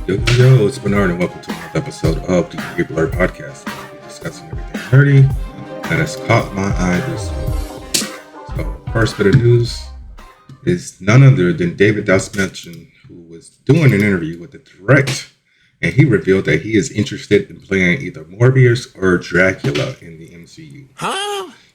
Yo, it's Bernard, and welcome to another episode of the Angry Blerd podcast. We'll be discussing everything nerdy that has caught my eye this week. So, first bit of news is none other than David Dastmalchian, who was doing an interview with the Direct, and he revealed that he is interested in playing either Morbius or Dracula in the MCU.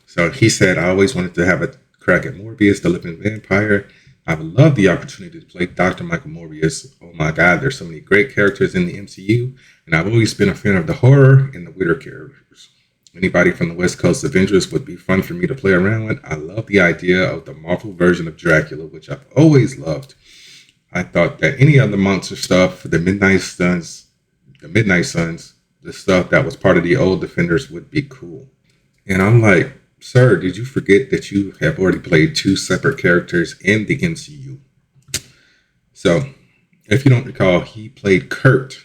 So he said, I always wanted to have a crack at Morbius, the living vampire. I would love the opportunity to play Dr. Michael Morbius. Oh my God, there's so many great characters in the MCU, and I've always been a fan of the horror and the weirder characters. Anybody from the West Coast Avengers would be fun for me to play around with. I love the idea of the Marvel version of Dracula, which I've always loved. I thought that any other monster stuff, the Midnight Suns, the stuff that was part of the old Defenders would be cool. And I'm like, sir, did you forget that you have already played two separate characters in the MCU? So, if you don't recall, he played Kurt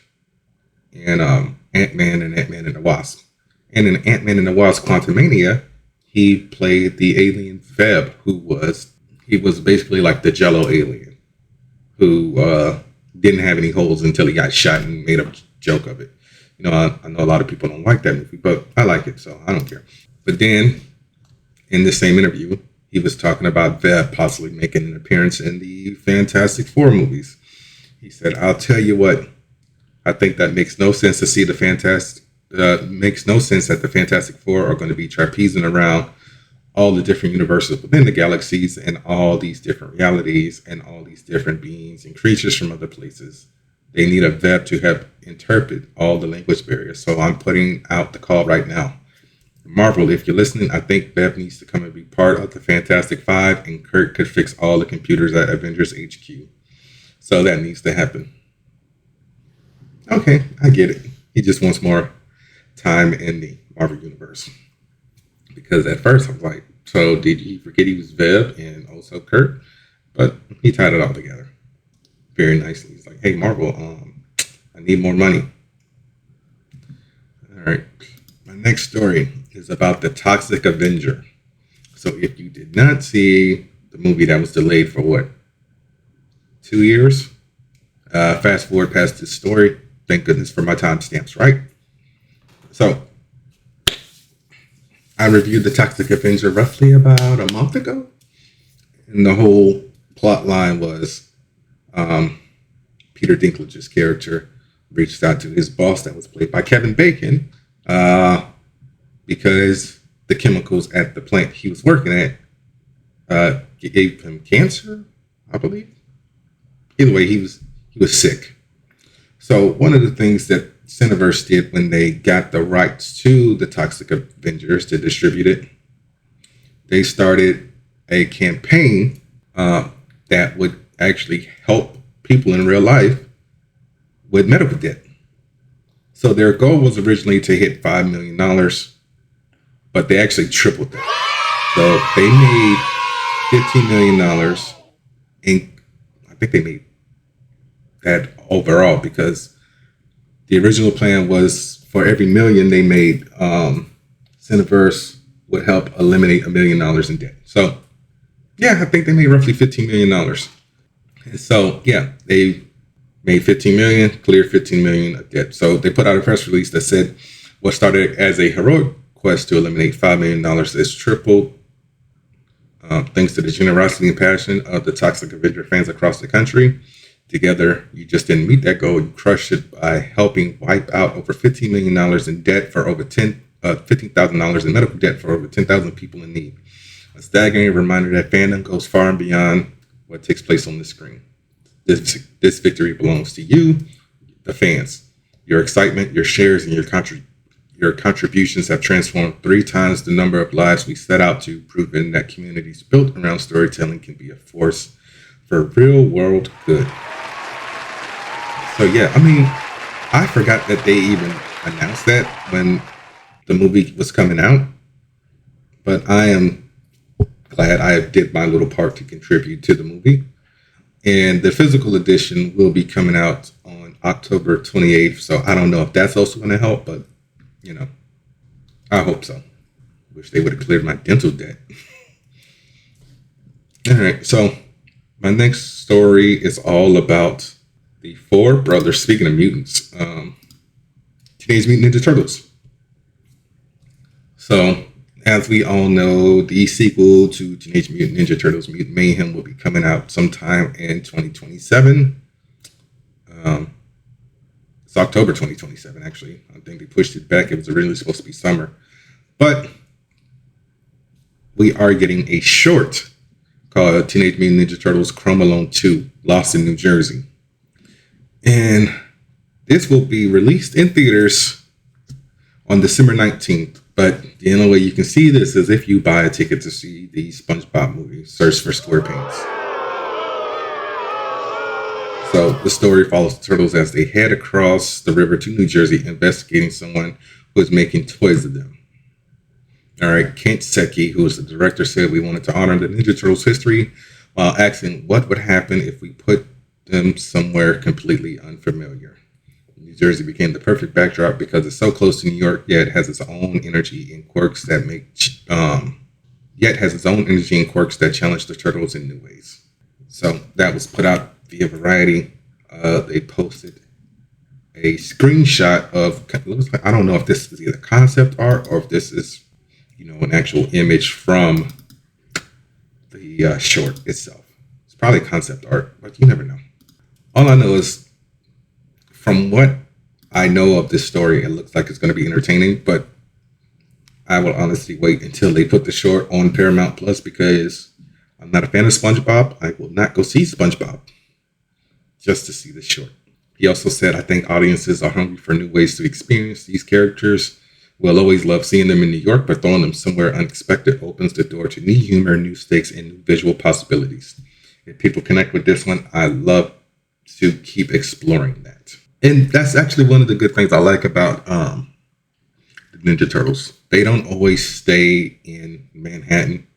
in Ant-Man and Ant-Man and the Wasp. And in Ant-Man and the Wasp Quantumania, he played the alien Feb, he was basically like the Jello alien, who didn't have any holes until he got shot and made a joke of it. You know, I know a lot of people don't like that movie, but I like it, so I don't care. But then, in the same interview, he was talking about Veb possibly making an appearance in the Fantastic Four movies. He said, I'll tell you what, I think that makes no sense to see makes no sense that the Fantastic Four are going to be trapezing around all the different universes within the galaxies and all these different realities and all these different beings and creatures from other places. They need a Veb to help interpret all the language barriers. So I'm putting out the call right now. Marvel, if you're listening, I think Bev needs to come and be part of the Fantastic Five, and Kurt could fix all the computers at Avengers HQ. So that needs to happen. Okay, I get it. He just wants more time in the Marvel Universe. Because at first I was like, so did he forget he was Bev and also Kurt? But he tied it all together very nicely. He's like, hey, Marvel, I need more money. All right. My next story is about the Toxic Avenger. So if you did not see the movie that was delayed for 2 years? Fast forward past this story. Thank goodness for my timestamps, right? So I reviewed the Toxic Avenger roughly about a month ago. And the whole plot line was Peter Dinklage's character reached out to his boss that was played by Kevin Bacon because the chemicals at the plant he was working at gave him cancer, I believe. Either way, he was sick. So one of the things that Cineverse did when they got the rights to the Toxic Avengers to distribute it, they started a campaign that would actually help people in real life with medical debt. So their goal was originally to hit $5 million, but they actually tripled that. So they made $15 million, and I think they made that overall because the original plan was for every million they made, Cineverse would help eliminate $1 million in debt. So yeah, I think they made roughly $15 million. And so yeah, they made $15 million, cleared $15 million of debt. So they put out a press release that said what started as a heroic quest to eliminate $5 million is tripled thanks to the generosity and passion of the Toxic Avenger fans across the country. Together, you just didn't meet that goal. You crushed it by helping wipe out over $15 million in debt for over $15,000 in medical debt for over 10,000 people in need. A staggering reminder that fandom goes far and beyond what takes place on the screen. This victory belongs to you, the fans. Your excitement, your shares, and your contributions have transformed 3 times the number of lives we set out to, proving that communities built around storytelling can be a force for real world good. So yeah, I mean, I forgot that they even announced that when the movie was coming out, but I am glad I did my little part to contribute to the movie. And the physical edition will be coming out on October 28th. So I don't know if that's also going to help, but you know, I hope so. Wish they would have cleared my dental debt. All right, so my next story is all about the four brothers, speaking of mutants, Teenage Mutant Ninja Turtles. So, as we all know, the sequel to Teenage Mutant Ninja Turtles Mutant Mayhem will be coming out sometime in 2027. It's October 2027, actually. I think they pushed it back. It was originally supposed to be summer. But we are getting a short called Teenage Mutant Ninja Turtles Chrome Alone 2, Lost in New Jersey. And this will be released in theaters on December 19th. But the only way you can see this is if you buy a ticket to see the SpongeBob movie, Search for SquarePants. So the story follows the turtles as they head across the river to New Jersey, investigating someone who is making toys of them. All right, Kent Secchi, who is the director, said we wanted to honor the Ninja Turtles' history while asking what would happen if we put them somewhere completely unfamiliar. New Jersey became the perfect backdrop because it's so close to New York, yet has its own energy and quirks that challenge the turtles in new ways. So that was put out via Variety. They posted a screenshot of, I don't know if this is either concept art or if this is, an actual image from the short itself. It's probably concept art, but you never know. All I know is, from what I know of this story, it looks like it's going to be entertaining, but I will honestly wait until they put the short on Paramount Plus because I'm not a fan of SpongeBob. I will not go see SpongeBob just to see the short. He also said, I think audiences are hungry for new ways to experience these characters. We'll always love seeing them in New York, but throwing them somewhere unexpected opens the door to new humor, new stakes, and new visual possibilities. If people connect with this one, I love to keep exploring that. And that's actually one of the good things I like about the Ninja Turtles. They don't always stay in Manhattan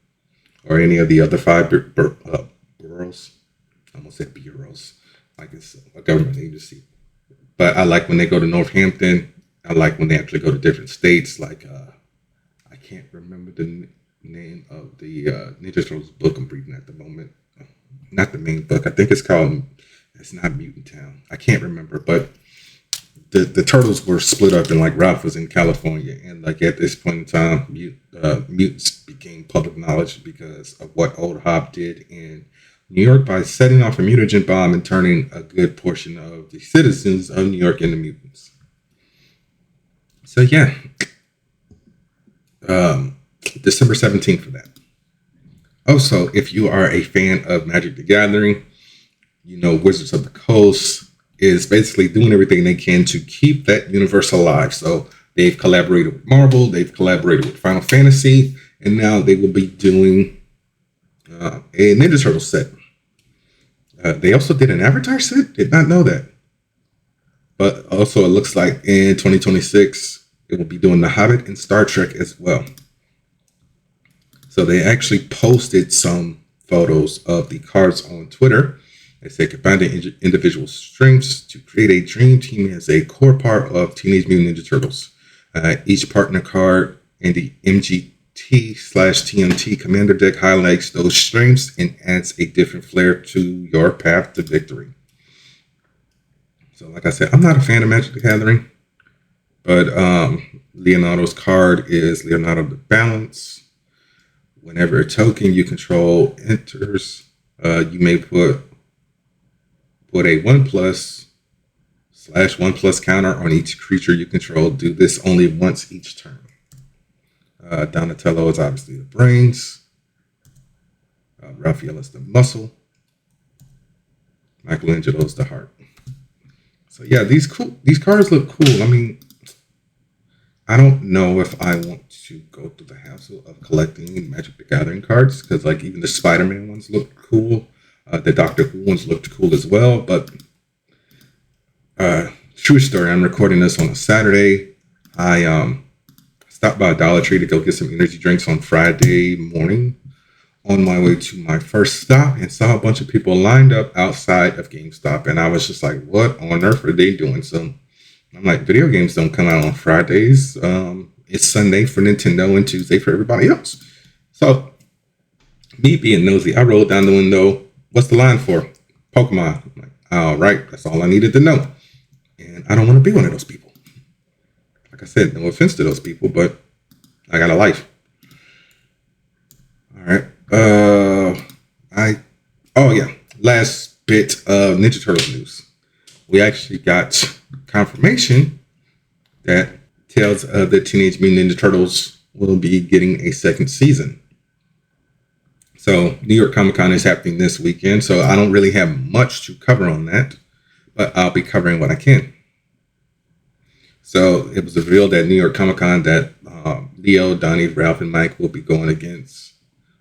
or any of the other five boroughs. I almost said bureaus, like it's a government agency. But I like when they go to Northampton. I like when they actually go to different states. Like, I can't remember the name of the Ninja Turtles book I'm reading at the moment. Not the main book. I think it's called, it's not Mutant Town. I can't remember, but the Turtles were split up and like Ralph was in California. And like at this point in time, mutants became public knowledge because of what Old Hob did in New York by setting off a mutagen bomb and turning a good portion of the citizens of New York into mutants. So yeah, December 17th for that. Also, if you are a fan of Magic the Gathering, Wizards of the Coast is basically doing everything they can to keep that universe alive. So they've collaborated with Marvel, they've collaborated with Final Fantasy, and now they will be doing a Ninja Turtle set. They also did an Avatar set. Did not know that. But also it looks like in 2026, it will be doing The Hobbit and Star Trek as well. So they actually posted some photos of the cards on Twitter. They say combining individual strengths to create a dream team as a core part of Teenage Mutant Ninja Turtles. Each partner card in the MGT/TMNT commander deck highlights those strengths and adds a different flair to your path to victory. So like I said, I'm not a fan of Magic the Gathering, but Leonardo's card is Leonardo the Balance. Whenever a token you control enters, you may put a 1+/1+ counter on each creature you control. Do this only once each turn. Donatello is obviously the brains. Raphael is the muscle. Michelangelo is the heart. So yeah, these cards look cool. I mean, I don't know if I want to go through the hassle of collecting Magic the Gathering cards because like even the Spider-Man ones look cool. The Doctor Who ones looked cool as well. But true story, I'm recording this on a Saturday. I stopped by a Dollar Tree to go get some energy drinks on Friday morning on my way to my first stop and saw a bunch of people lined up outside of GameStop. And I was just like, what on earth are they doing? So I'm like, video games don't come out on Fridays. It's Sunday for Nintendo and Tuesday for everybody else. So me being nosy, I rolled down the window. What's the line for? Pokemon. I'm like, All right, that's all I needed to know. And I don't want to be one of those people. Like I said, no offense to those people, but I got a life. All right. Last bit of Ninja Turtles news. We actually got confirmation that Tales of the Teenage Mutant Ninja Turtles will be getting a second season. So New York Comic Con is happening this weekend, so I don't really have much to cover on that, but I'll be covering what I can. So it was revealed at New York Comic Con that Leo, Donnie, Ralph, and Mike will be going against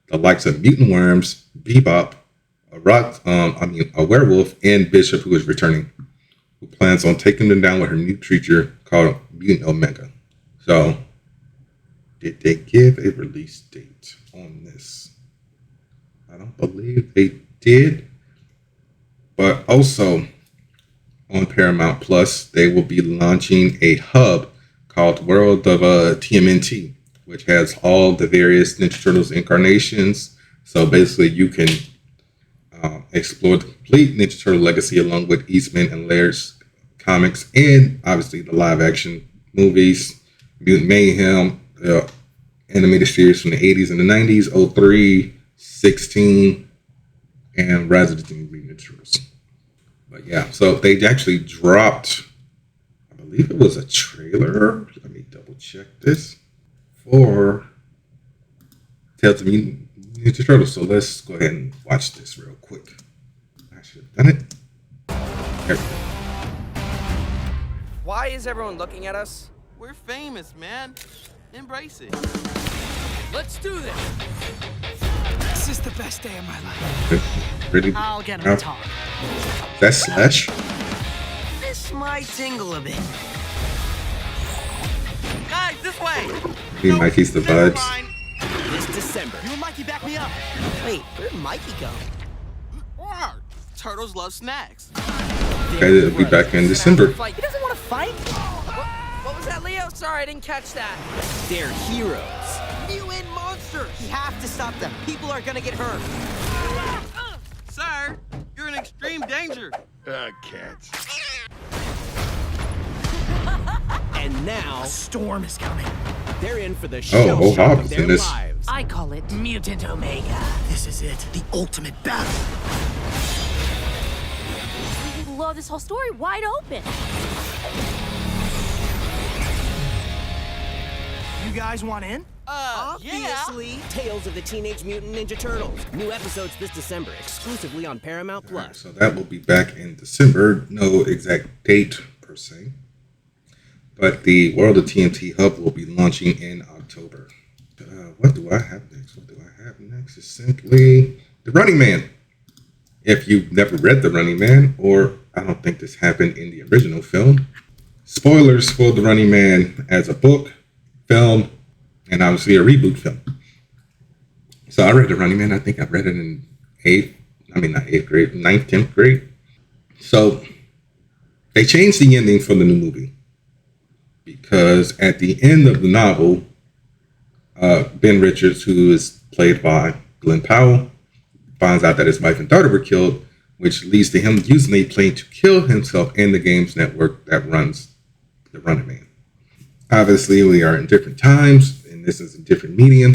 the likes of Mutant Worms, Bebop, a werewolf, and Bishop, who is returning, who plans on taking them down with her new creature called Mutant Omega. So, did they give a release date on this? I don't believe they did. But also, on Paramount Plus, they will be launching a hub called World of TMNT, which has all the various Ninja Turtles incarnations. So basically, you can explore the complete Ninja Turtle legacy along with Eastman and Laird's comics, and obviously the live action movies, Mutant Mayhem, the animated series from the 80s and the 90s, 03, 16, and Rise of the Teenage Mutant Ninja Turtles. But yeah, so they actually dropped, I believe it was a trailer. Let me double check this for Tales of Mutant Ninja Turtles. So let's go ahead and watch this real quick. I should have done it. There we go. Why is everyone looking at us? We're famous, man. Embrace it. Let's do this. This is the best day of my life. Pretty. I'll get him to talk. That's Slash. This might tingle a bit. Guys, this way. Maybe Mikey's the never vibes. mind. This December. You and Mikey back me up. Wait, where'd Mikey go? Bernard, turtles love snacks. Okay, it'll be back in December. He doesn't want to fight. What was that, Leo? Sorry, I didn't catch that. They're heroes. Mutant monsters. We have to stop them. People are gonna get hurt. Sir, you're in extreme danger. Cats. And now, a storm is coming. They're in for the Oh, shell shock Hobbs of in their this. lives. I call it Mutant Omega. This is it. The ultimate battle. We can blow this whole story wide open. You guys want in? Obviously. Tales of the Teenage Mutant Ninja Turtles. New episodes this December, exclusively on Paramount Plus. So that will be back in December. No exact date per se. But the World of TNT Hub will be launching in October. What do I have next? Is simply The Running Man. If you've never read The Running Man, or I don't think this happened in the original film, spoilers for The Running Man as a book, film, and obviously a reboot film. So I read The Running Man. I think I read it in ninth, 10th grade. So they changed the ending for the new movie because at the end of the novel, Ben Richards, who is played by Glenn Powell, finds out that his wife and daughter were killed, which leads to him using a plane to kill himself and the games network that runs The Running Man. Obviously, we are in different times, and this is a different medium.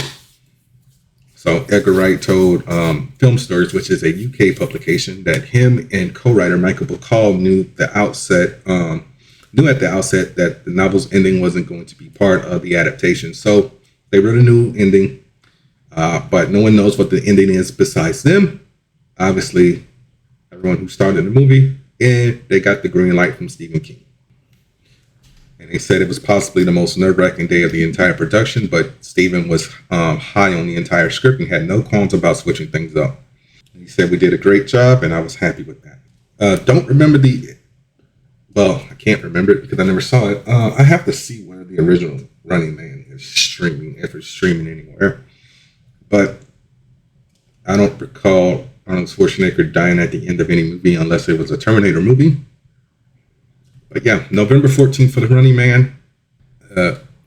So Edgar Wright told Film Stories, which is a UK publication, that him and co-writer Michael Bacall knew at the outset that the novel's ending wasn't going to be part of the adaptation. So they wrote a new ending, but no one knows what the ending is besides them. Obviously, everyone who starred in the movie, and they got the green light from Stephen King. And they said it was possibly the most nerve-wracking day of the entire production, but Stephen was high on the entire script and had no qualms about switching things up. He said, "We did a great job, and I was happy with that." Don't remember I can't remember it because I never saw it. I have to see where the original Running Man is streaming, if it's streaming anywhere. But I don't recall Arnold Schwarzenegger dying at the end of any movie unless it was a Terminator movie. But yeah, November 14th for The Running Man.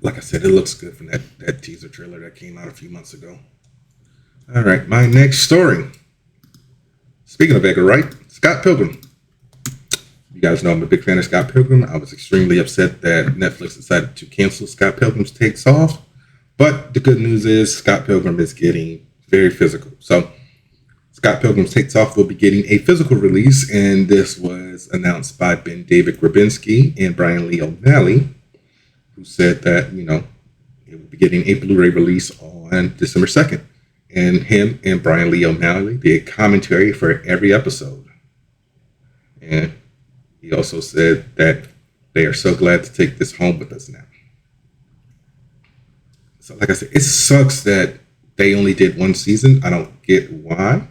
Like I said, it looks good from that teaser trailer that came out a few months ago. All right, my next story. Speaking of Edgar Wright, Scott Pilgrim. guys know I'm a big fan of Scott Pilgrim. I was extremely upset that Netflix decided to cancel Scott Pilgrim's Takes Off. But the good news is Scott Pilgrim is getting very physical. So Scott Pilgrim's Takes Off will be getting a physical release, and this was announced by Ben David Grabinski and Brian Lee O'Malley, who said that, it will be getting a Blu-ray release on December 2nd. And him and Brian Lee O'Malley did commentary for every episode. And he also said that they are so glad to take this home with us now. So like I said, it sucks that they only did one season. I don't get why.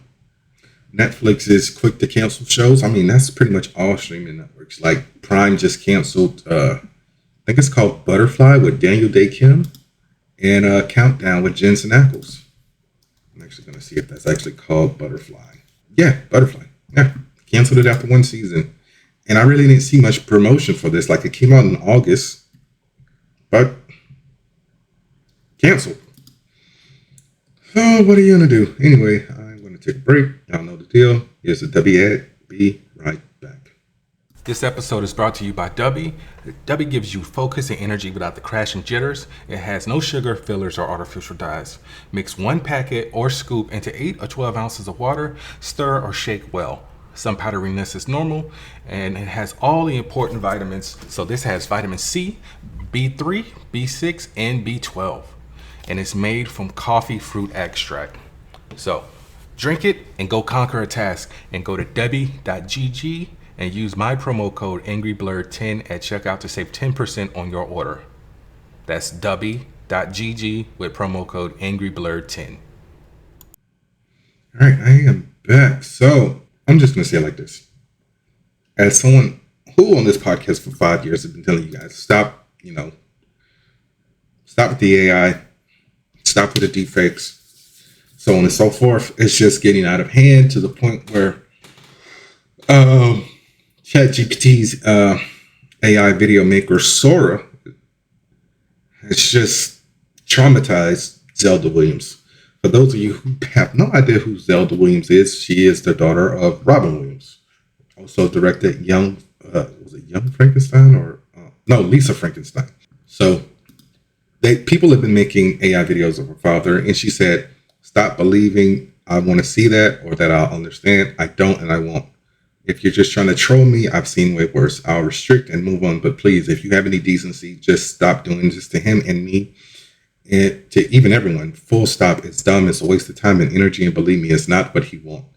Netflix is quick to cancel shows. I mean, that's pretty much all streaming networks. Like Prime just canceled, I think it's called Butterfly with Daniel Day Kim, and Countdown with Jensen Ackles. I'm actually going to see if that's actually called Butterfly. Yeah, Butterfly. Yeah, canceled it after one season. And I really didn't see much promotion for this. Like, it came out in August, but canceled. So what are you going to do? Anyway, I'm going to take a break. Y'all know the deal. Here's a W ad. Be right back. This episode is brought to you by Dubby. Dubby gives you focus and energy without the crash and jitters. It has no sugar, fillers, or artificial dyes. Mix 1 packet or scoop into 8 or 12 ounces of water. Stir or shake well. Some powderiness is normal, and it has all the important vitamins. So this has vitamin C, B3, B6, and B12. And it's made from coffee fruit extract. So drink it and go conquer a task, and go to Debbie.gg and use my promo code AngryBlerd10 at checkout to save 10% on your order. That's Debbie.gg with promo code AngryBlerd10. All right, I am back. So I'm just going to say it like this. As someone who on this podcast for 5 years has been telling you guys, stop with the AI, stop with the deepfakes, so on and so forth. It's just getting out of hand to the point where ChatGPT's AI video maker Sora has just traumatized Zelda Williams. For those of you who have no idea who Zelda Williams is, she is the daughter of Robin Williams. Also directed Young Frankenstein Lisa Frankenstein. So people have been making AI videos of her father, and she said, stop believing I want to see that or that I'll understand. I don't, and I won't. If you're just trying to troll me, I've seen way worse. I'll restrict and move on. But please, if you have any decency, just stop doing this to him and me. And to even everyone, full stop. It's dumb. It's a waste of time and energy. And believe me, it's not what he wants.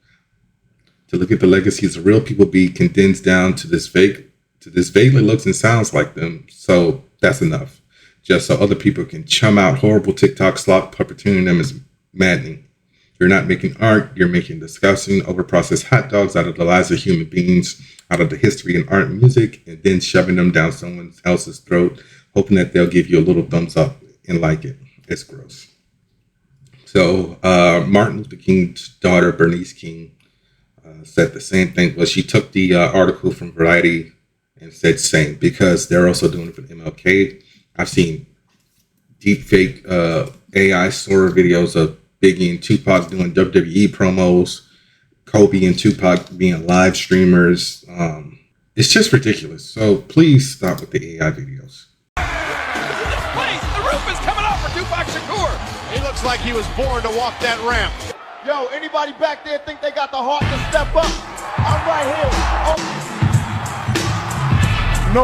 To look at the legacies of real people be condensed down to this vaguely looks and sounds like them. So that's enough. Just so other people can chum out horrible TikTok slop, puppeteering them is maddening. You're not making art. You're making disgusting, overprocessed hot dogs out of the lives of human beings, out of the history and art and music, and then shoving them down someone else's throat, hoping that they'll give you a little thumbs up and like it. It's gross. So Martin Luther King's daughter, Bernice King, said the same thing. Well, she took the article from Variety and said same, because they're also doing it for MLK. I've seen deepfake AI Sora videos of Biggie and Tupac doing WWE promos, Kobe and Tupac being live streamers. It's just ridiculous. So please stop with the AI videos. Please, the roof is coming off for Tupac Shakur. He looks like he was born to walk that ramp. Yo, anybody back there think they got the heart to step up? I'm right here. No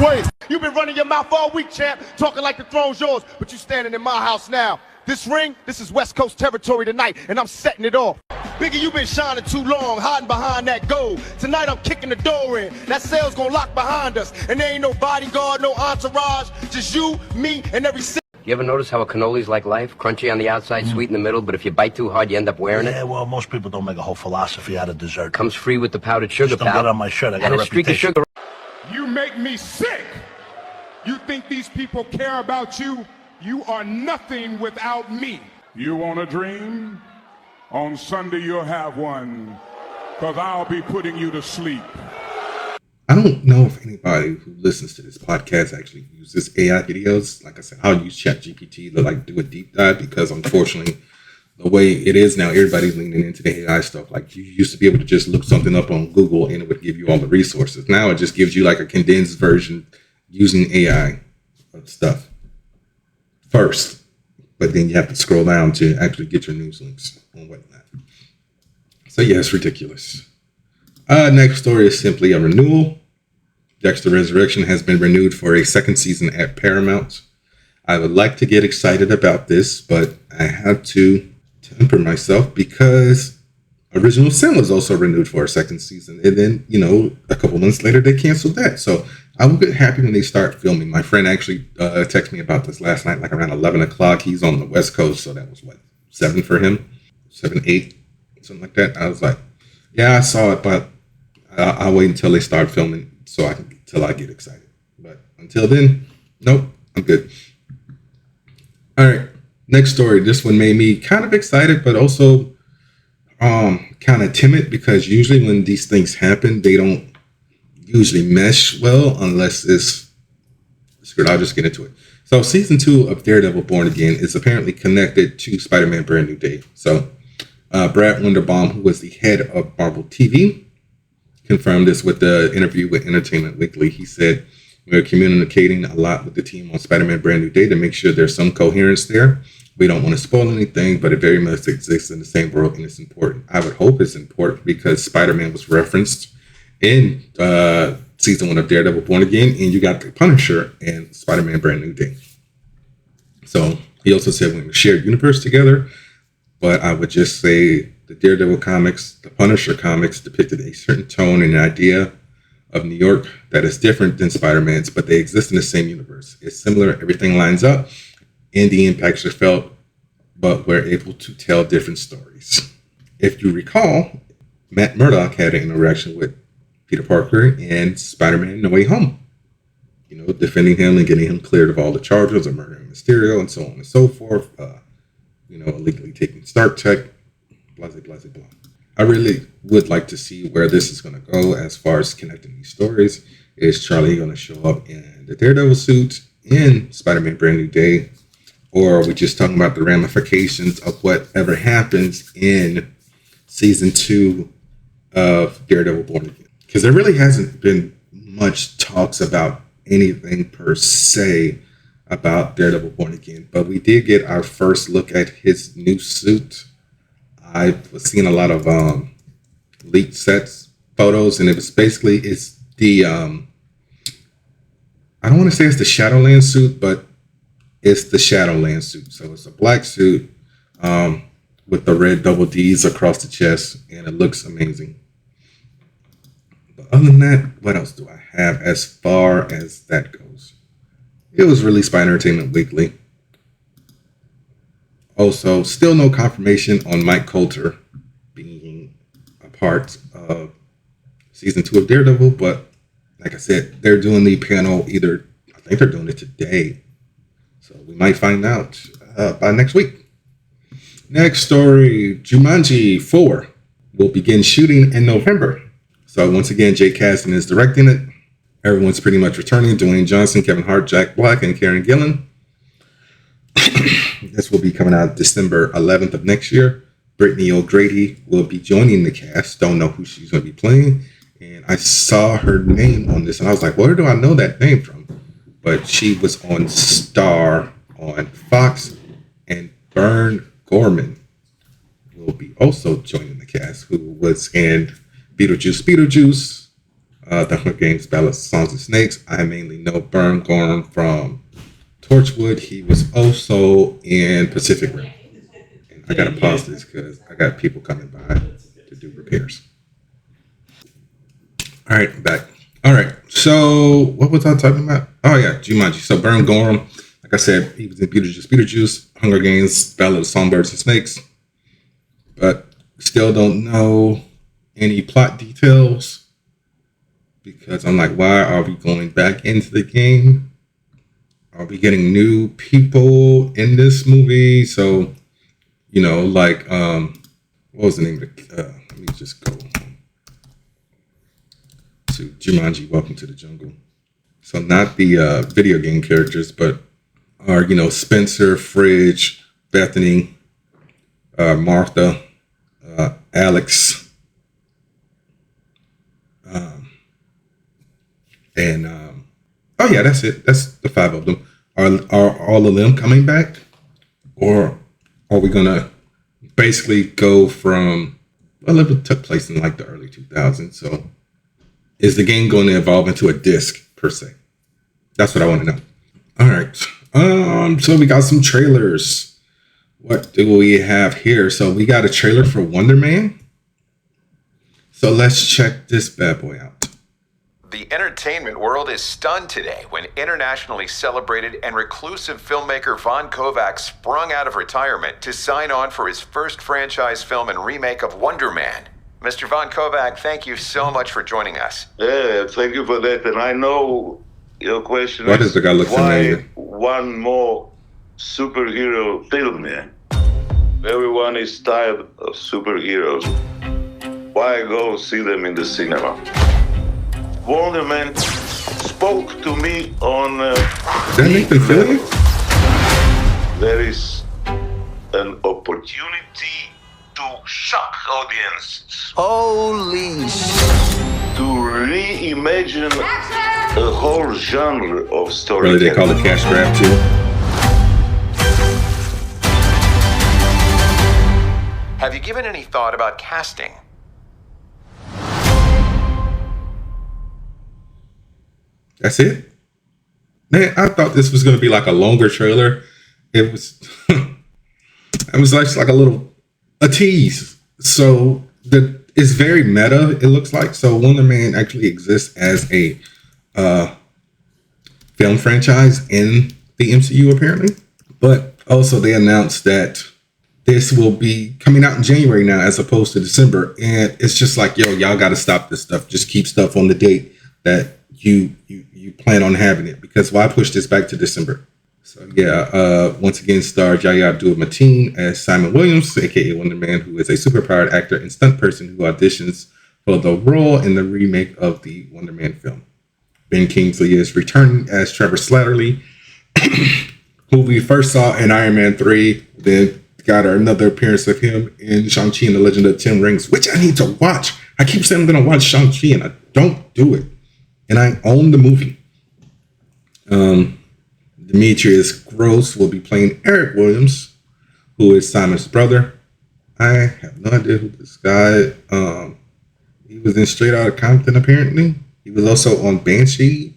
way. You've been running your mouth all week, champ, talking like the throne's yours, but you standing in my house now. This ring, this is West Coast territory tonight, and I'm setting it off. Biggie, you been shining too long, hiding behind that gold. Tonight I'm kicking the door in. That cell's gonna lock behind us, and there ain't no bodyguard, no entourage, just you, me, and every cell. You ever notice how a cannoli's like life? Crunchy on the outside, sweet in the middle, but if you bite too hard, you end up wearing it? Yeah, well, most people don't make a whole philosophy out of dessert. Comes free with the powdered sugar, Just don't pal. get on my shirt. I got and a streak of reputation. sugar. You make me sick. You think these people care about you? You are nothing without me. You want a dream? On Sunday you'll have one, because I'll be putting you to sleep. I don't know if anybody who listens to this podcast actually uses AI videos. Like I said, I'll use ChatGPT to do a deep dive, because unfortunately the way it is now, everybody's leaning into the AI stuff. Like you used to be able to just look something up on Google and it would give you all the resources. Now it just gives you like a condensed version using AI stuff first, but then you have to scroll down to actually get your news links and whatnot. So yeah, it's ridiculous. Next story is simply a renewal. Dexter Resurrection has been renewed for a second season at Paramount. I would like to get excited about this, but I have to temper myself because Original Sin was also renewed for a second season. And then, a couple months later, they canceled that. So I will get happy when they start filming. My friend actually texted me about this last night, like around 11 o'clock. He's on the West Coast, so that was 7 for him? 7, 8, something like that. I was like, yeah, I saw it, but I'll wait until they start filming till I get excited. But until then, nope, I'm good. All right, next story. This one made me kind of excited, but also kind of timid because usually when these things happen, they don't usually mesh well unless it's screwed. I'll just get into it. So season 2 of Daredevil Born Again is apparently connected to Spider-Man Brand New Day. So Brad Wonderbaum, who was the head of Marvel TV, confirmed this with the interview with Entertainment Weekly. He said, we're communicating a lot with the team on Spider-Man Brand New Day to make sure there's some coherence there. We don't want to spoil anything, but it very much exists in the same world and it's important. I would hope it's important because Spider-Man was referenced in season 1 of Daredevil Born Again, and you got the Punisher and Spider-Man Brand New Day. So he also said we're in a shared universe together, but I would just say the Daredevil comics, the Punisher comics depicted a certain tone and idea of New York that is different than Spider-Man's, but they exist in the same universe. It's similar, everything lines up, and the impacts are felt, but we're able to tell different stories. If you recall, Matt Murdock had an interaction with Peter Parker and Spider-Man No Way Home, defending him and getting him cleared of all the charges of murdering Mysterio and so on and so forth, illegally taking Stark Tech, blah, blah, blah, blah. I really would like to see where this is going to go as far as connecting these stories. Is Charlie going to show up in the Daredevil suit in Spider-Man Brand New Day? Or are we just talking about the ramifications of whatever happens in season 2 of Daredevil Born Again? Because there really hasn't been much talks about anything per se about Daredevil Born Again. But we did get our first look at his new suit. I was seeing a lot of leaked sets, photos, and it's the, I don't want to say it's the Shadowland suit, but it's the Shadowland suit. So it's a black suit with the red double D's across the chest, and it looks amazing. But other than that, what else do I have as far as that goes? It was released by Entertainment Weekly. Also, still no confirmation on Mike Coulter being a part of season 2 of Daredevil, but like I said, they're doing the panel I think they're doing it today. So we might find out by next week. Next story, Jumanji 4 will begin shooting in November. So once again, Jake Kasdan is directing it. Everyone's pretty much returning. Dwayne Johnson, Kevin Hart, Jack Black, and Karen Gillan. This will be coming out December 11th of next year. Brittany O'Grady will be joining the cast. Don't know who she's going to be playing. And I saw her name on this, and I was like, where do I know that name from? But she was on Star on Fox, and Bern Gorman will be also joining the cast, who was in Beetlejuice, The Hunger Games, Ballads, Songs, and Snakes. I mainly know Bern Gorman from Torchwood. He was also in Pacific Rim. And I gotta pause this because I got people coming by to do repairs. All right, back. All right, so what was I talking about? Oh yeah, Jumanji. So Bern Gorham, like I said, he was in Beetlejuice, Hunger Games, Ballad of Songbirds and Snakes, but still don't know any plot details because I'm like, why are we going back into the game? Are we getting new people in this movie? So, what was the name of let me just go to Jumanji, Welcome to the Jungle. So not the video game characters, but are, Spencer, Fridge, Bethany, Martha, Alex, and oh yeah, that's it. That's the 5 of them. Are all of them coming back, or are we gonna basically go from? Well, it took place in like the early 2000s, so is the game going to evolve into a disc per se? That's what I want to know. All right. So we got some trailers. What do we have here? So we got a trailer for Wonder Man. So let's check this bad boy out. The entertainment world is stunned today when internationally celebrated and reclusive filmmaker Von Kovac sprung out of retirement to sign on for his first franchise film and remake of Wonder Man. Mr. Von Kovac, thank you so much for joining us. Yeah, thank you for that. And I know your question Why does the guy look familiar? One more superhero film, yeah? Everyone is tired of superheroes. Why go see them in the cinema? Wonder Man spoke to me on... Does that make them feel? There is an opportunity to shock audiences. Holy To reimagine a whole genre of storytelling. Really, they call it cash grab too. Have you given any thought about casting? That's it? Man, I thought this was going to be like a longer trailer. It was it was like a tease. So it's very meta, it looks like. So Wonder Man actually exists as a film franchise in the MCU apparently. But also they announced that this will be coming out in January now as opposed to December. And it's just like, yo, y'all got to stop this stuff. Just keep stuff on the date that you plan on having it, because why push this back to December? So yeah, once again, star Yahya Abdul-Mateen as Simon Williams, aka Wonder Man, who is a superpowered actor and stunt person who auditions for the role in the remake of the Wonder Man film. Ben Kingsley is returning as Trevor Slattery, who we first saw in Iron Man 3, then got another appearance of him in Shang-Chi and the Legend of Ten Rings, which I need to watch. I keep saying I'm going to watch Shang-Chi and I don't do it. And I own the movie. Demetrius Gross will be playing Eric Williams, who is Simon's brother. I have no idea who this guy. He was in Straight Outta Compton apparently. He was also on Banshee,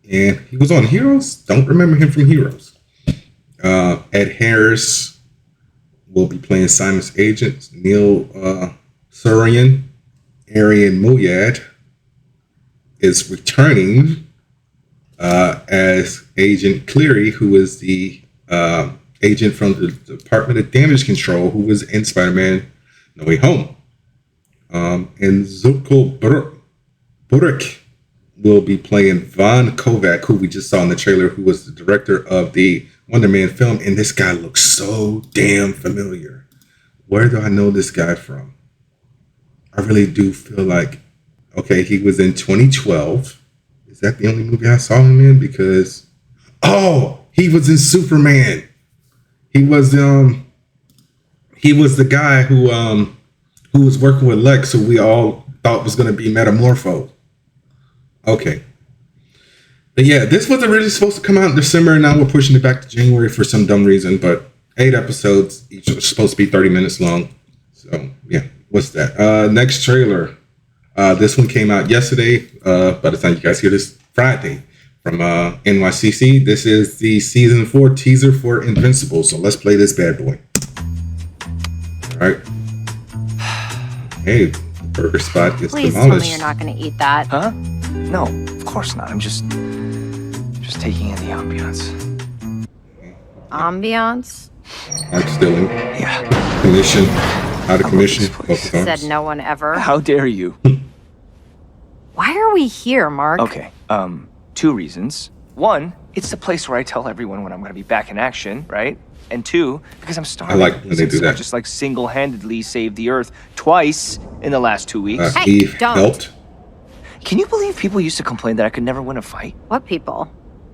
and he was on Heroes. Don't remember him from Heroes. Ed Harris will be playing Simon's agent. Neil Surian, Arian Moayed is returning as Agent Cleary, who is the agent from the Department of Damage Control, who was in Spider-Man No Way Home. And Zuko Burek will be playing Von Kovac, who we just saw in the trailer, who was the director of the Wonder Man film. And this guy looks so damn familiar. Where do I know this guy from? I really do feel like, okay, he was in 2012. Is that the only movie I saw him in? Because, oh, he was in Superman. He was the guy who was working with Lex, who we all thought was going to be Metamorpho. Okay. But yeah, this was originally supposed to come out in December, and now we're pushing it back to January for some dumb reason. But 8 episodes, each are supposed to be 30 minutes long. So yeah, what's that? Next trailer. This one came out yesterday. By the time you guys hear this, Friday, from NYCC. This is the season 4 teaser for Invincible. So let's play this bad boy. All right. Hey, the burger spot gets Please demolished. tell me you're not going to eat that. Huh? No, of course not. I'm just taking in the ambiance. Ambiance? Art stealing. Yeah. Commission. Out of commission. Focus on. Said no one ever. How dare you? Why are we here, Mark? Okay, 2 reasons. 1, it's the place where I tell everyone when I'm going to be back in action, right? And 2, because I'm starving. I like when they do that. I just like single-handedly saved the Earth twice in the last 2 weeks. Hey, Eve don't. helped. Can you believe people used to complain that I could never win a fight? What people?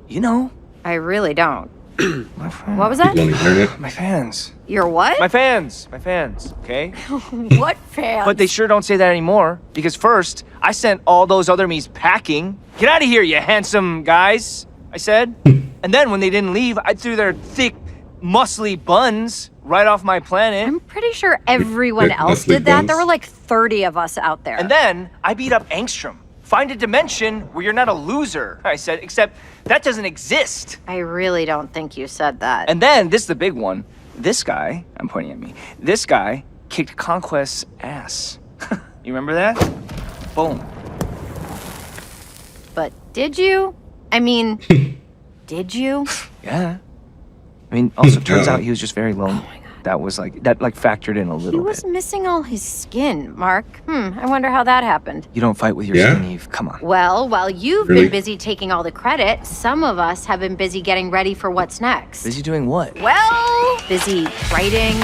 You know. I really don't. My friend. What was that? People on the internet. My fans. Your what? My fans. My fans. Okay. What fans? But they sure don't say that anymore. Because first, I sent all those other me's packing. Get out of here, you handsome guys, I said. And then when they didn't leave, I threw their thick, muscly buns right off my planet. I'm pretty sure everyone else did that. There were like 30 of us out there. And then I beat up Angstrom. Find a dimension where you're not a loser, I said, except that doesn't exist. I really don't think you said that. And then, this is the big one. This guy, I'm pointing at me, this guy kicked Conquest's ass. You remember that? Boom. But did you? I mean, did you? Yeah. I mean, also turns out he was just very lonely. Oh my God. That factored in a little bit. He was missing all his skin, Mark. I wonder how that happened. You don't fight with your skin, Eve. Come on. Well, while you've been busy taking all the credit, some of us have been busy getting ready for what's next. Busy doing what? Well, busy writing,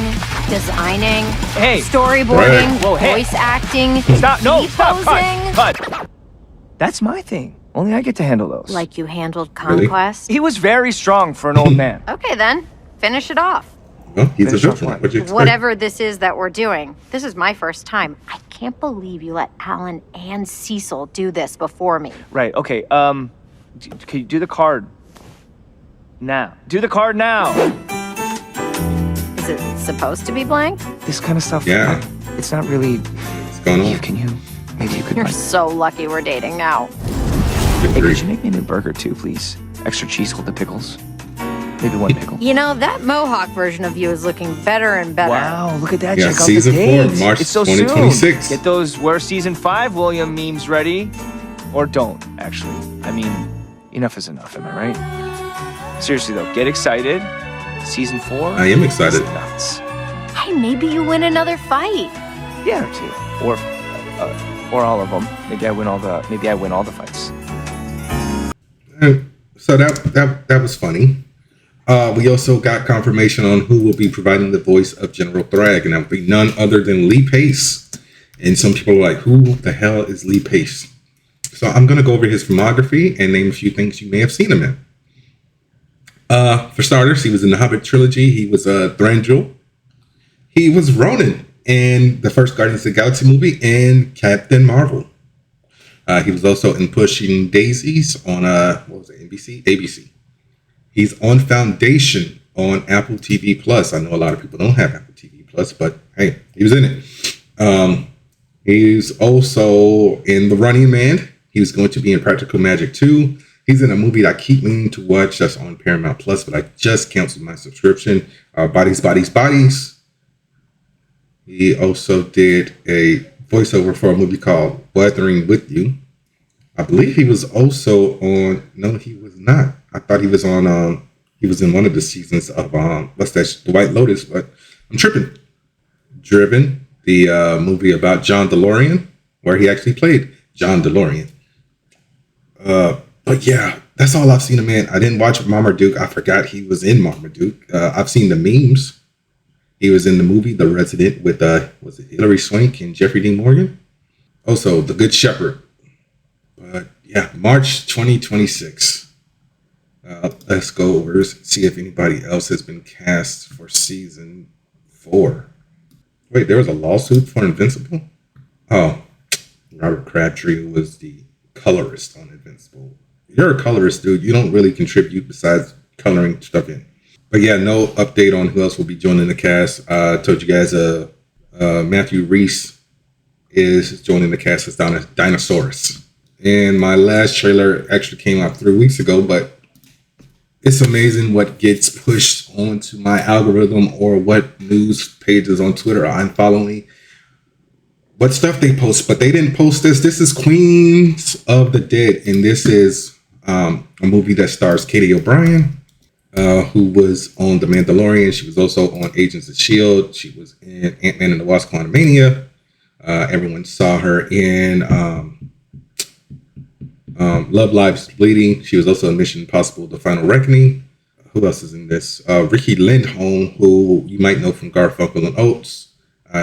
designing, hey, storyboarding, Whoa, hey. voice acting, stop, no, stop, posing. cut. That's my thing. Only I get to handle those. Like you handled Conquest? He was very strong for an old man. Okay, then. Finish it off. Well, he's a villain. What'd you expect? Whatever this is that we're doing, this is my first time. I can't believe you let Alan and Cecil do this before me. Right, okay, can you do the card now? Do the card now! Is it supposed to be blank? This kind of stuff, yeah. It's not really... What's going on? Maybe you could... You're so lucky we're dating now. Hey, could you make me a new burger too, please? Extra cheese with the pickles. Maybe one pickle. You know, that Mohawk version of you is looking better and better. Wow, look at that. Yeah, check out season the 4, dates. March it's so 2026. Soon. Get those Where Season 5 William memes ready. Or don't, actually. I mean, enough is enough, am I right? Seriously, though, get excited. Season 4? I am excited. Nuts. Hey, maybe you win another fight. Yeah, or two. Or all of them. Maybe I win all the fights. So that was funny. We also got confirmation on who will be providing the voice of General Thrag, and that will be none other than Lee Pace. And some people are like, who the hell is Lee Pace? So I'm going to go over his filmography and name a few things you may have seen him in. For starters, he was in the Hobbit trilogy. He was Thranduil. He was Ronan in the first Guardians of the Galaxy movie and Captain Marvel. He was also in Pushing Daisies on, what was it, NBC? ABC. He's on Foundation on Apple TV Plus. I know a lot of people don't have Apple TV Plus, but hey, he was in it. He's also in The Running Man. He was going to be in Practical Magic 2. He's in a movie that I keep meaning to watch that's on Paramount Plus, but I just canceled my subscription. Bodies, Bodies, Bodies. He also did a voiceover for a movie called Weathering With You. I believe he was also on, no, he was not. I thought he was on, he was in one of the seasons of, what's that, The White Lotus, but I'm tripping. Driven, the movie about John DeLorean, where he actually played John DeLorean. But yeah, that's all I've seen him in. I didn't watch Marmaduke. I forgot he was in Marmaduke. I've seen the memes. He was in the movie The Resident with, was it Hilary Swank and Jeffrey Dean Morgan? Also, The Good Shepherd. But yeah, March 2026. Let's go over, see if anybody else has been cast for season 4. Wait, there was a lawsuit for Invincible? Oh, Robert Crabtree was the colorist on Invincible. You're a colorist, dude. You don't really contribute besides coloring stuff in. But yeah, no update on who else will be joining the cast. I told you guys Matthew Reese is joining the cast as Dinosaurus. And my last trailer actually came out 3 weeks ago, but it's amazing what gets pushed onto my algorithm or what news pages on Twitter I'm following. What stuff they post, but they didn't post this. This is Queens of the Dead, and this is a movie that stars Katie O'Brien, who was on The Mandalorian. She was also on Agents of S.H.I.E.L.D. She was in Ant-Man and the Wasp: Quantumania. Everyone saw her in Love Lives Bleeding. She was also in Mission Impossible: The Final Reckoning. Who else is in this? Ricky Lindholm, who you might know from Garfunkel and Oates.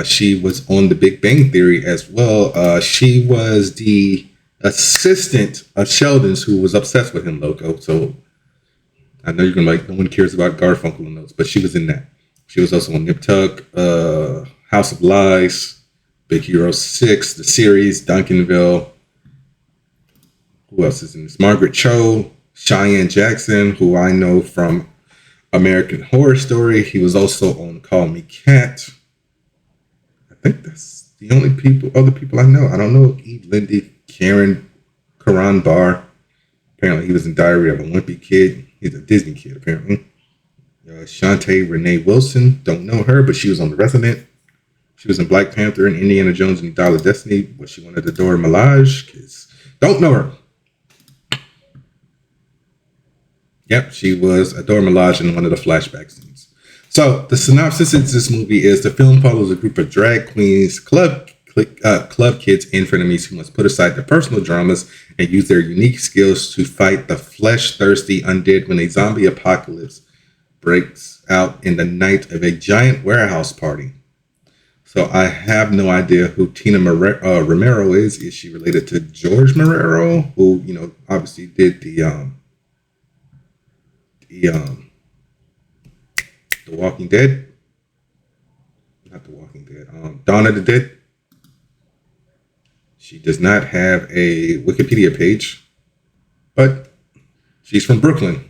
She was on The Big Bang Theory as well. She was the assistant of Sheldon's who was obsessed with him, Loco. So I know you're gonna like, no one cares about Garfunkel and those, but she was in that. She was also on Nip Tuck, House of Lies, Big Hero 6, the series, Duncanville. Who else is in this? Margaret Cho, Cheyenne Jackson, who I know from American Horror Story. He was also on Call Me Kat. I think that's the only other people I know. I don't know Eve Lindy, Karan Barr. Apparently he was in Diary of a Wimpy Kid. He's a Disney kid, apparently. Shantae Renee Wilson. Don't know her, but she was on The Resident. She was in Black Panther and Indiana Jones and the Dial of Destiny. Was she wanted to Dora Milaje? Don't know her. Yep, she was Dora Milaje in one of the flashback scenes. So the synopsis of this movie is the film follows a group of drag queens, club kids, and frenemies who must put aside their personal dramas and use their unique skills to fight the flesh-thirsty undead when a zombie apocalypse breaks out in the night of a giant warehouse party. So I have no idea who Tina Romero is. Is she related to George Romero, who, you know, obviously did the Walking Dead? Not The Walking Dead. Dawn of the Dead. She does not have a Wikipedia page, but she's from Brooklyn.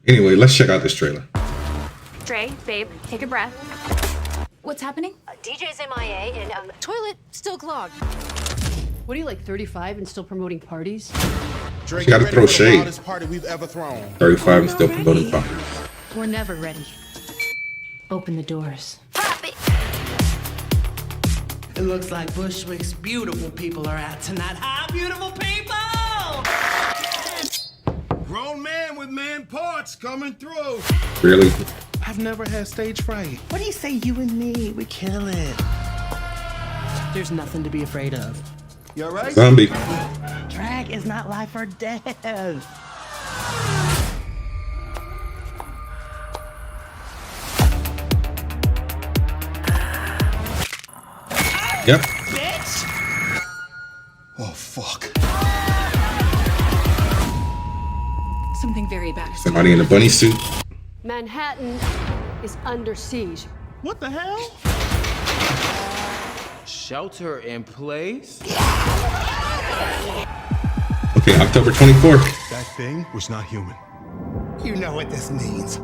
Anyway, let's check out this trailer. Dre, babe, take a breath. What's happening? DJ's MIA and Toilet still clogged. What are you, like 35 and still promoting parties? She got to throw shade. Party we've ever thrown. 35 and still promoting parties. We're never ready. Open the doors. It looks like Bushwick's beautiful people are out tonight. Hi, beautiful people! Grown man with man parts coming through. Really? I've never had stage fright. What do you say, you and me? We kill it. There's nothing to be afraid of. You all right? Zombie. Drag is not life or death. Yep. Bitch! Oh, fuck. Something very bad. Somebody in a bunny suit. Manhattan is under siege. What the hell? Shelter in place? Okay, October 24th. That thing was not human. You know what this means.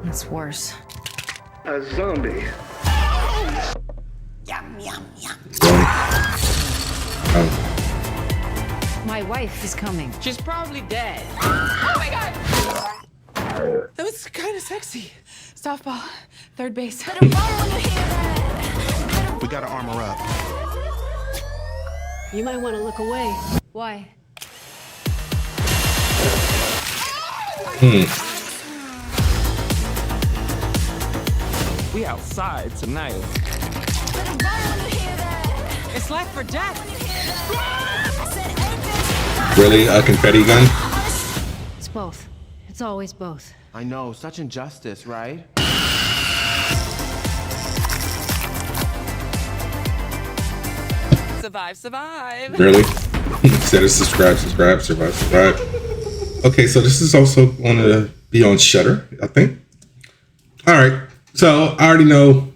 It's worse. A zombie. Yum, yum, yum. My wife is coming. She's probably dead. Oh my god! That was kind of sexy. Softball, third base. We gotta armor up. You might want to look away. Why? We outside tonight. It's life or death. Really? A confetti gun? It's both. It's always both. I know, such injustice, right? Survive, survive. Really? Instead of subscribe, survive. Okay, so this is also going to be on Shudder, I think. All right. So I already know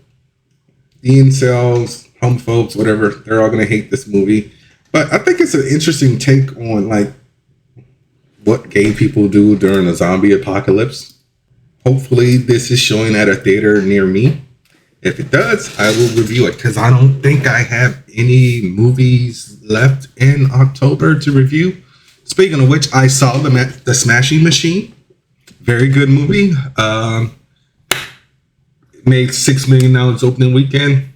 the incels, homophobes, whatever, they're all going to hate this movie. But I think it's an interesting take on like what gay people do during a zombie apocalypse. Hopefully this is showing at a theater near me. If it does, I will review it because I don't think I have any movies left in October to review. Speaking of which, I saw the Smashing Machine. Very good movie. Made $6 million opening weekend.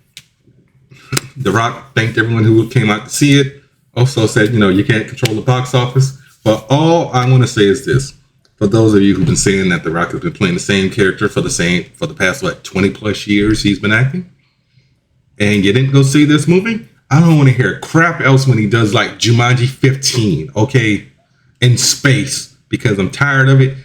The Rock thanked everyone who came out to see it. Also said, you know, you can't control the box office. But all I want to say is this. For those of you who've been saying that The Rock has been playing the same character for the past, 20 plus years he's been acting, and you didn't go see this movie, I don't want to hear crap else when he does like Jumanji 15, okay, in space, because I'm tired of it.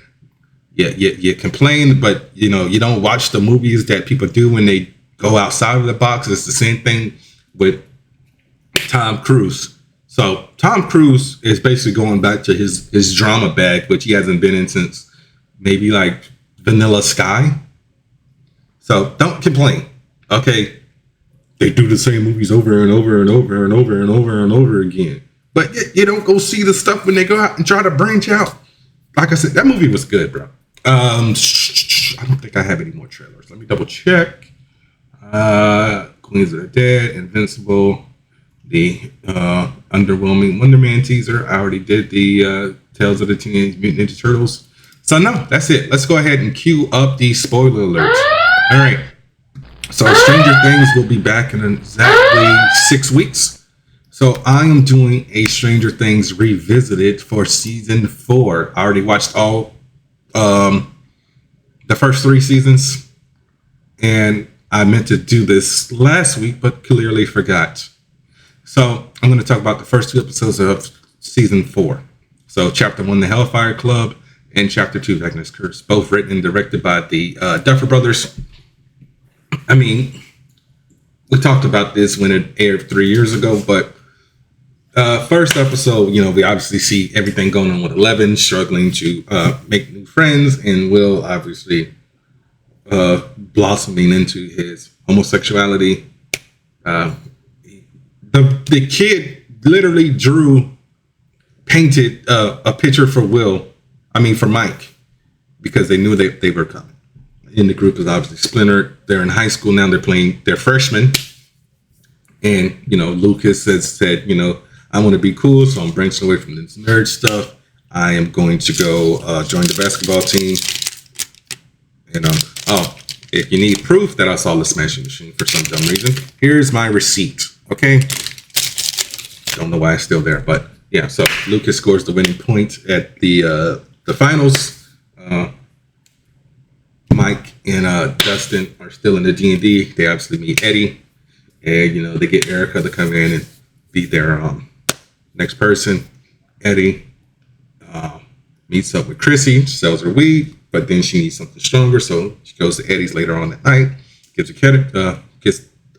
You complain, but you know, you don't watch the movies that people do when they go outside of the box. It's the same thing with Tom Cruise. So Tom Cruise is basically going back to his drama bag, which he hasn't been in since maybe like Vanilla Sky. So don't complain. Okay. They do the same movies over and over and over and over and over and over again. But you don't go see the stuff when they go out and try to branch out. Like I said, that movie was good, bro. I don't think I have any more trailers. Let me double check. Queens of the Dead, Invincible, the underwhelming Wonder Man teaser. I already did the Tales of the Teenage Mutant Ninja Turtles. So no, that's it. Let's go ahead and cue up the spoiler alerts. All right. So Stranger Things will be back in exactly 6 weeks. So I am doing a Stranger Things Revisited for season 4. I already watched all the first 3 seasons, and I meant to do this last week, but clearly forgot. So I'm going to talk about the first 2 episodes of season 4. So chapter 1, The Hellfire Club, and chapter 2, Agnes Curse, both written and directed by the Duffer Brothers. I mean, we talked about this when it aired 3 years ago, but first episode, you know, we obviously see everything going on with Eleven struggling to make new friends, and Will obviously blossoming into his homosexuality. The kid literally painted a picture for Mike, because they knew they were coming. In the group is obviously splintered. They're in high school now. They're freshmen. And, you know, Lucas said, you know, I want to be cool, so I'm branching away from this nerd stuff. I am going to go join the basketball team. And, if you need proof that I saw the Smashing Machine for some dumb reason, here's my receipt, okay? Don't know why it's still there, but yeah, so Lucas scores the winning point at the finals. Mike and Dustin are still in the D&D. They obviously meet Eddie, and you know they get Erica to come in and be their next person. Eddie meets up with Chrissy, sells her weed, but then she needs something stronger, so she goes to Eddie's later on that night,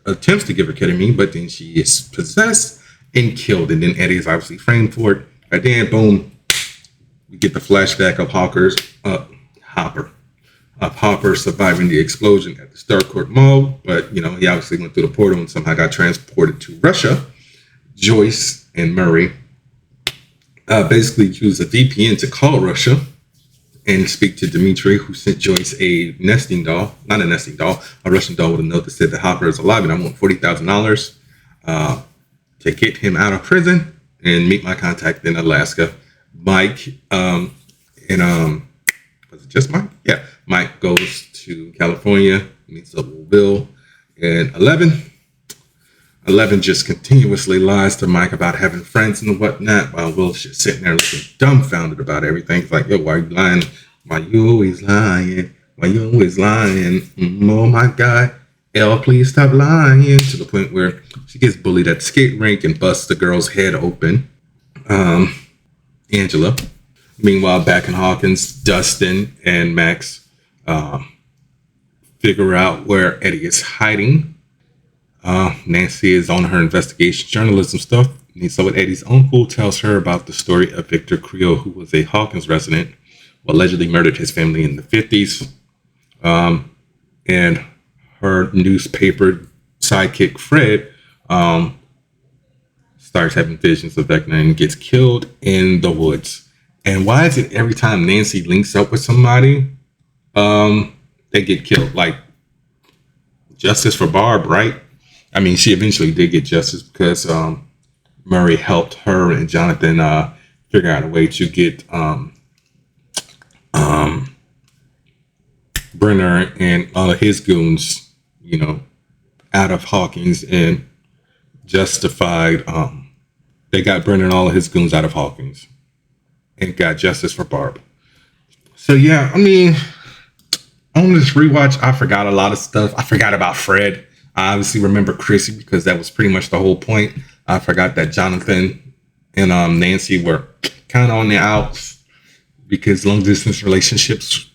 attempts to give her ketamine, but then she is possessed and killed, and then Eddie is obviously framed for it. And then boom, we get the flashback of Hopper surviving the explosion at the Starcourt Mall, but you know he obviously went through the portal and somehow got transported to Russia. Joyce and Murray basically use a VPN to call Russia and speak to Dimitri, who sent Joyce a Russian doll with a note that said that Hopper is alive and I want $40,000 to get him out of prison and meet my contact in Alaska. Mike was it just Mike? Yeah. Mike goes to California, meets up with Will and Eleven. Eleven just continuously lies to Mike about having friends and whatnot, while Will's just sitting there looking dumbfounded about everything. It's like, yo, why are you lying? Why you always lying? Why you always lying? Oh my God. Elle, please stop lying. To the point where she gets bullied at the skate rink and busts the girl's head open. Angela. Meanwhile, back in Hawkins, Dustin and Max figure out where Eddie is hiding. Nancy is on her investigation journalism stuff. And so Eddie's uncle tells her about the story of Victor Creel, who was a Hawkins resident who allegedly murdered his family in the 50s. And her newspaper sidekick, Fred, starts having visions of Vecna and gets killed in the woods. And why is it every time Nancy links up with somebody, they get killed? Like, justice for Barb, right? I mean, she eventually did get justice because Murray helped her and Jonathan figure out a way to get Burnard and all of his goons, you know, out of Hawkins, and justified. They got Burnard and all of his goons out of Hawkins and got justice for Barb. So yeah, I mean, on this rewatch, I forgot a lot of stuff. I forgot about Fred. I obviously remember Chrissy because that was pretty much the whole point. I forgot that Jonathan and Nancy were kind of on the outs because long distance relationships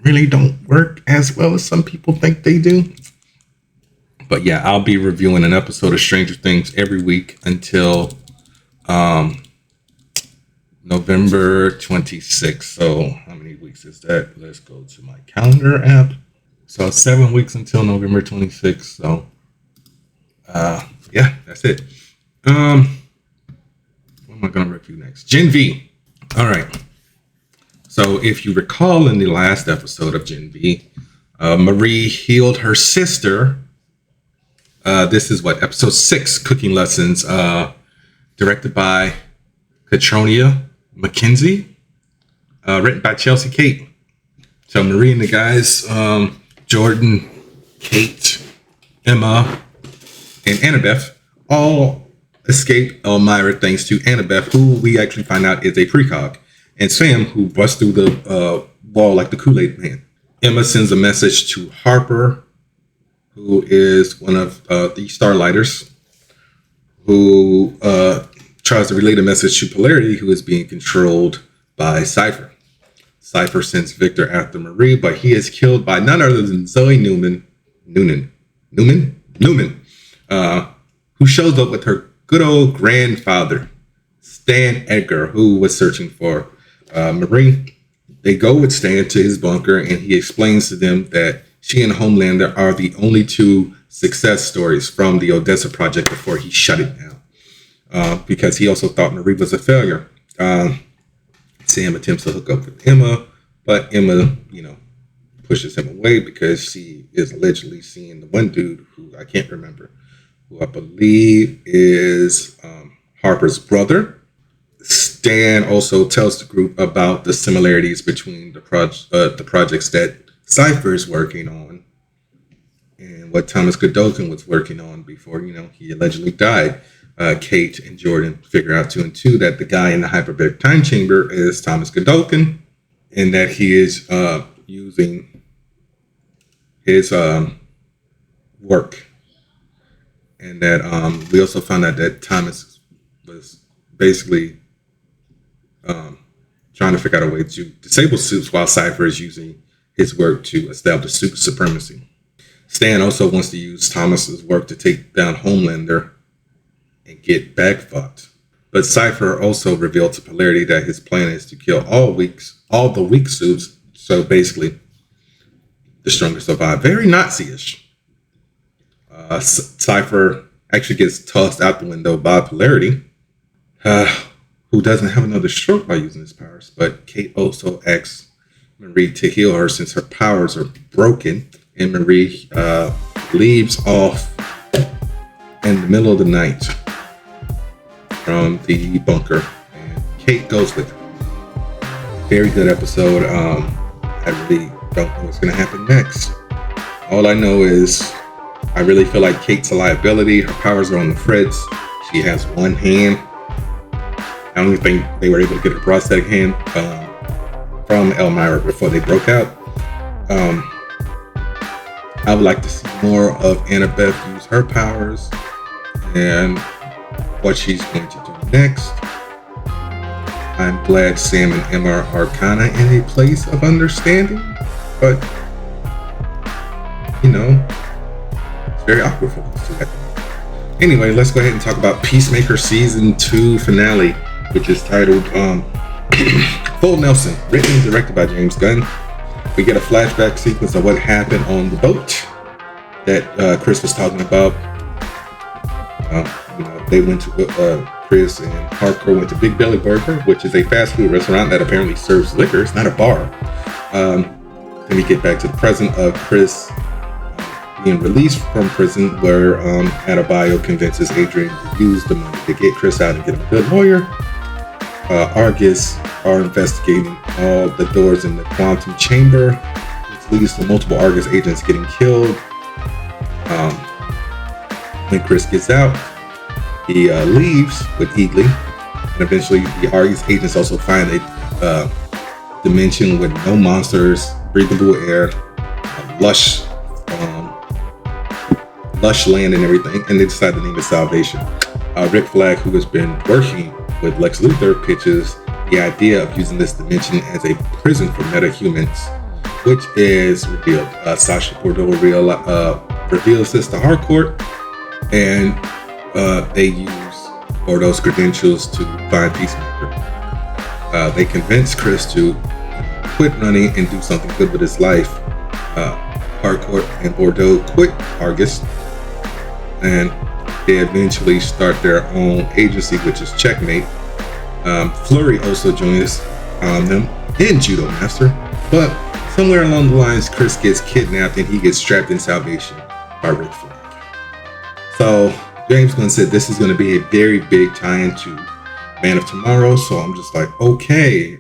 really don't work as well as some people think they do. But yeah, I'll be reviewing an episode of Stranger Things every week until November 26th. So how many weeks is that? Let's go to my calendar app. So 7 weeks until November 26th. So yeah, that's it. What am I going to review next? Gen V. All right. So if you recall in the last episode of Gen V, Marie healed her sister. This is what, episode 6, Cooking Lessons, directed by Katronia McKenzie, written by Chelsea Kate. So Marie and the guys, Jordan, Kate, Emma, and Annabeth all escape Elmira thanks to Annabeth, who we actually find out is a precog, and Sam, who busts through the wall like the Kool-Aid Man. Emma sends a message to Harper, who is one of the Starlighters, who tries to relay the message to Polarity, who is being controlled by Cypher. Cypher sends Victor after Marie, but he is killed by none other than Zoe Newman, who shows up with her good old grandfather, Stan Edgar, who was searching for Marie. They go with Stan to his bunker, and he explains to them that she and Homelander are the only two success stories from the Odessa project before he shut it down, because he also thought Marie was a failure. Sam attempts to hook up with Emma, but Emma, pushes him away because she is allegedly seeing the one dude who I can't remember, who I believe is Harper's brother. Stan also tells the group about the similarities between the projects that Cypher is working on and what Thomas Godolphin was working on before, he allegedly died. Kate and Jordan figure out 2 and 2 that the guy in the hyperbaric time chamber is Thomas Godolphin, and that he is using his work. And that we also found out that Thomas was basically trying to figure out a way to disable suits while Cypher is using his work to establish suit supremacy. Stan also wants to use Thomas's work to take down Homelander and get backfucked. But Cypher also revealed to Polarity that his plan is to kill all the weak suits, so basically the strongest survive. Very Nazi-ish. Cypher actually gets tossed out the window by Polarity, who doesn't have another stroke by using his powers, but Kate also asks Marie to heal her since her powers are broken, and Marie leaves off in the middle of the night from the bunker, and Kate goes with her. Very good episode. I really don't know what's going to happen next. All I know is I really feel like Kate's a liability. Her powers are on the fritz. She has one hand. I don't think they were able to get a prosthetic hand from Elmira before they broke out. I would like to see more of Annabeth use her powers and what she's going to do next. I'm glad Sam and Emma are kind of in a place of understanding, but it's very awkward for those two. Anyway, let's go ahead and talk about Peacemaker Season 2 finale, which is titled Full Nelson, written and directed by James Gunn. We get a flashback sequence of what happened on the boat that Chris was talking about. They went to Chris and Harker went to Big Belly Burger, which is a fast food restaurant that apparently serves liquor. It's not a bar. Then we get back to the present of Chris being released from prison, where Adebayo convinces Adrian to use the money to get Chris out and get him a good lawyer. Argus are investigating all the doors in the quantum chamber, which leads to multiple Argus agents getting killed. When Chris gets out, he leaves with Eagly, and eventually the Argus agents also find a dimension with no monsters, breathable air, lush land and everything, and they decide to name it Salvation. Rick Flag, who has been working with Lex Luthor, pitches the idea of using this dimension as a prison for metahumans, which is revealed. Sasha Bordeaux reveals this to Harcourt, and they use Bordeaux's credentials to find Peacemaker. They convince Chris to quit running and do something good with his life. Harcourt and Bordeaux quit Argus, and they eventually start their own agency, which is Checkmate. Flurry also joins them and Judo Master, but somewhere along the lines, Chris gets kidnapped and he gets trapped in Salvation by Rick Flag. So James Gunn said this is going to be a very big tie-in to Man of Tomorrow, so I'm just like, okay,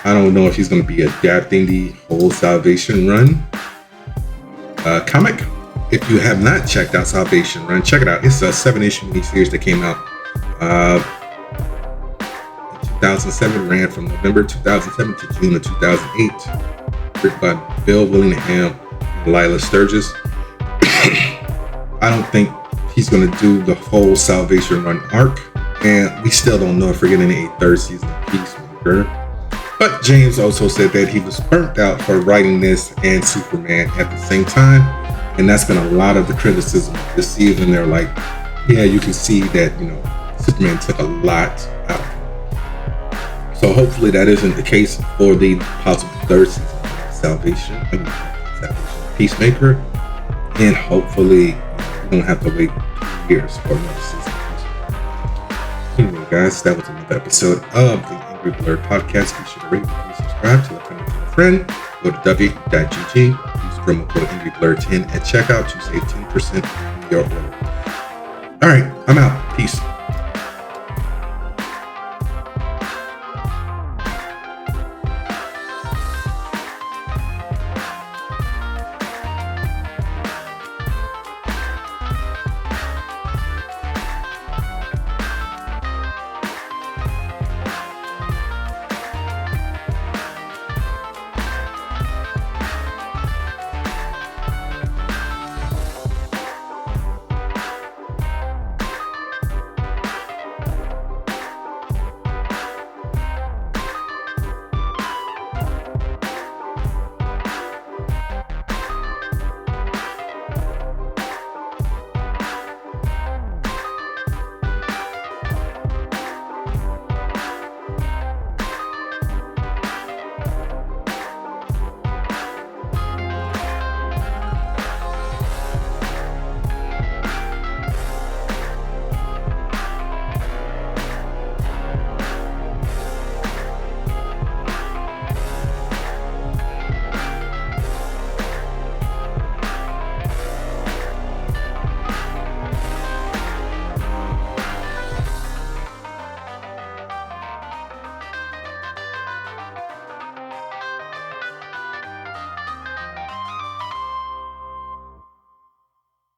I don't know if he's going to be adapting the whole Salvation Run comic. If you have not checked out Salvation Run, check it out. It's a 7-issue miniseries that came out in 2007, ran from November 2007 to June of 2008. Written by Bill Willingham and Lila Sturgis. I don't think he's going to do the whole Salvation Run arc, and we still don't know if we're getting a third season of Peacemaker. But James also said that he was burnt out for writing this and Superman at the same time, and that's been a lot of the criticism this season. They're like, yeah, you can see that, you know, Superman took a lot out. So hopefully that isn't the case for the possible third season of Salvation, Peacemaker, and hopefully we don't have to wait years for another season. Anyway, guys, that was another episode of the Angry Blerd podcast. Be sure to rate and subscribe to a friend. Go to w.gg. Use promo code AngryBlerd10 at checkout to save 10% on your order. All right, I'm out. Peace.